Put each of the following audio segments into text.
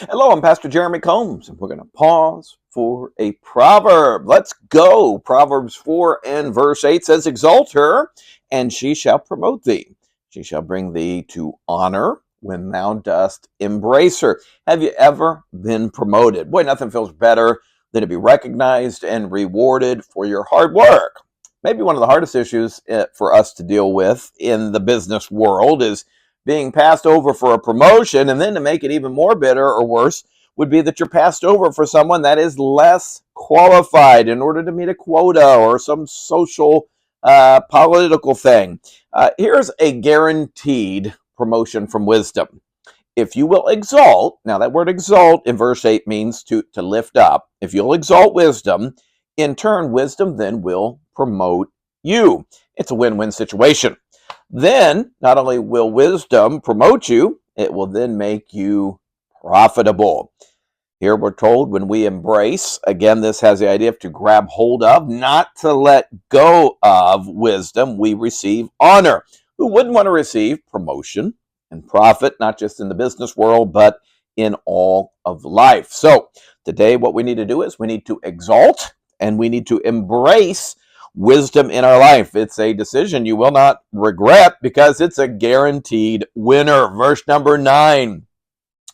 Hello, I'm Pastor Jeremy Combs, and we're going to pause for a proverb. Let's go. Proverbs 4 and verse 8 says, Exalt her, and she shall promote thee. She shall bring thee to honor when thou dost embrace her. Have you ever been promoted? Boy, nothing feels better than to be recognized and rewarded for your hard work. Maybe one of the hardest issues for us to deal with in the business world is being passed over for a promotion, and then to make it even more bitter or worse would be that you're passed over for someone that is less qualified in order to meet a quota or some social political thing. Here's a guaranteed promotion from wisdom. If you will exalt, now that word exalt in verse 8 means to lift up. If you'll exalt wisdom, in turn, wisdom then will promote you. It's a win-win situation. Then, not only will wisdom promote you, it will then make you profitable. Here we're told when we embrace, again, this has the idea of to grab hold of, not to let go of wisdom, we receive honor. Who wouldn't want to receive promotion and profit, not just in the business world, but in all of life? So today what we need to do is we need to exalt and we need to embrace wisdom in our life. It's a decision you will not regret because it's a guaranteed winner. Verse number 9,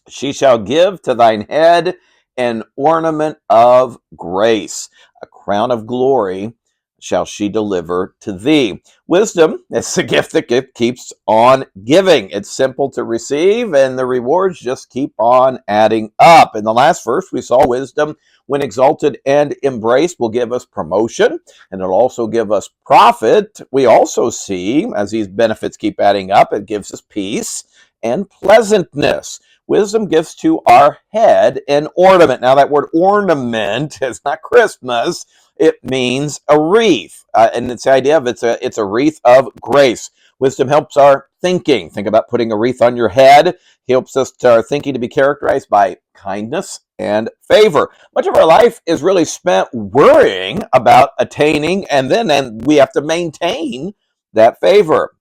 she shall give to thine head an ornament of grace, a crown of glory shall she deliver to thee. Wisdom is a gift that keeps on giving. It's simple to receive, and the rewards just keep on adding up. In the last verse, we saw wisdom, when exalted and embraced, will give us promotion, and it'll also give us profit. We also see, as these benefits keep adding up, it gives us peace and pleasantness. Wisdom gives to our head an ornament. Now, that word ornament is not Christmas. It means a wreath, and it's the idea of it's a wreath of grace. Wisdom helps our thinking. Think about putting a wreath on your head. Helps us to our thinking to be characterized by kindness and favor. Much of our life is really spent worrying about attaining, and then we have to maintain that favor.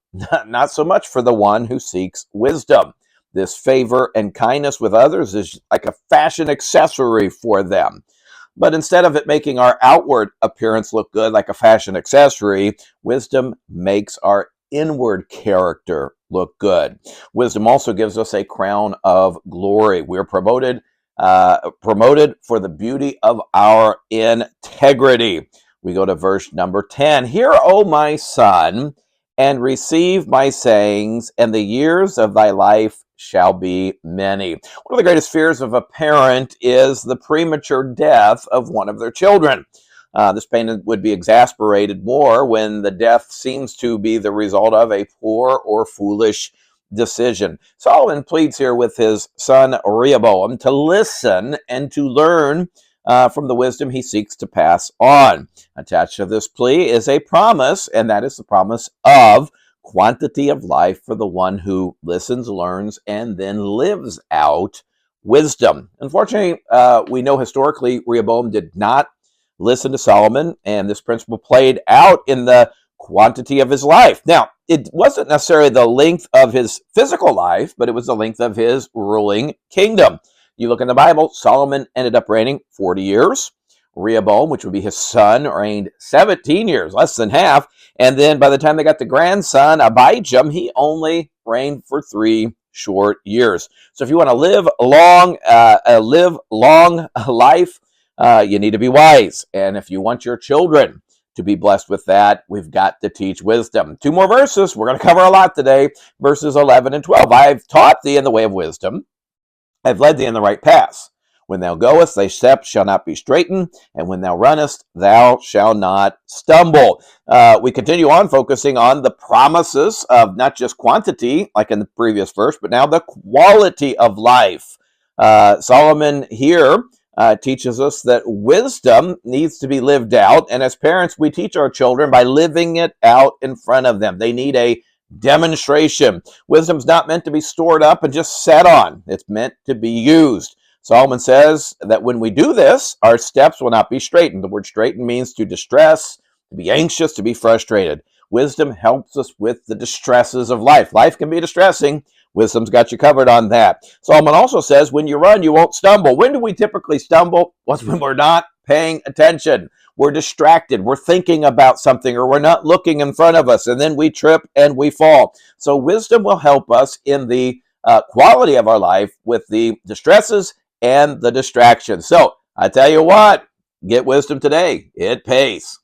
Not so much for the one who seeks wisdom. This favor and kindness with others is like a fashion accessory for them. But instead of it making our outward appearance look good like a fashion accessory, wisdom makes our inward character look good. Wisdom also gives us a crown of glory. We're promoted for the beauty of our integrity. We go to verse number 10. Hear, O my son, and receive my sayings, and the years of thy life shall be many. One of the greatest fears of a parent is the premature death of one of their children. This pain would be exasperated more when the death seems to be the result of a poor or foolish decision. Solomon pleads here with his son Rehoboam to listen and to learn from the wisdom he seeks to pass on. Attached to this plea is a promise, and that is the promise of quantity of life for the one who listens, learns, and then lives out wisdom. Unfortunately, we know historically Rehoboam did not listen to Solomon, and this principle played out in the quantity of his life. Now, it wasn't necessarily the length of his physical life, but it was the length of his ruling kingdom. You look in the Bible, Solomon ended up reigning 40 years. Rehoboam, which would be his son, reigned 17 years, less than half. And then by the time they got the grandson, Abijam, he only reigned for 3 short years. So if you want to live long life, you need to be wise. And if you want your children to be blessed with that, we've got to teach wisdom. 2 more verses. We're going to cover a lot today. Verses 11 and 12. I've taught thee in the way of wisdom. I've led thee in the right paths. When thou goest, thy steps shall not be straitened, and when thou runnest, thou shalt not stumble. We continue on focusing on the promises of not just quantity, like in the previous verse, but now the quality of life. Solomon here teaches us that wisdom needs to be lived out, and as parents, we teach our children by living it out in front of them. They need a demonstration. Wisdom's not meant to be stored up and just set on. It's meant to be used. Solomon says that when we do this, our steps will not be straightened. The word straighten means to distress, to be anxious, to be frustrated. Wisdom helps us with the distresses of life. Life can be distressing. Wisdom's got you covered on that. Solomon also says, when you run, you won't stumble. When do we typically stumble? Well, when we're not paying attention. We're distracted. We're thinking about something, or we're not looking in front of us, and then we trip and we fall. So wisdom will help us in the quality of our life with the distresses and the distractions. So I tell you what, get wisdom today. It pays.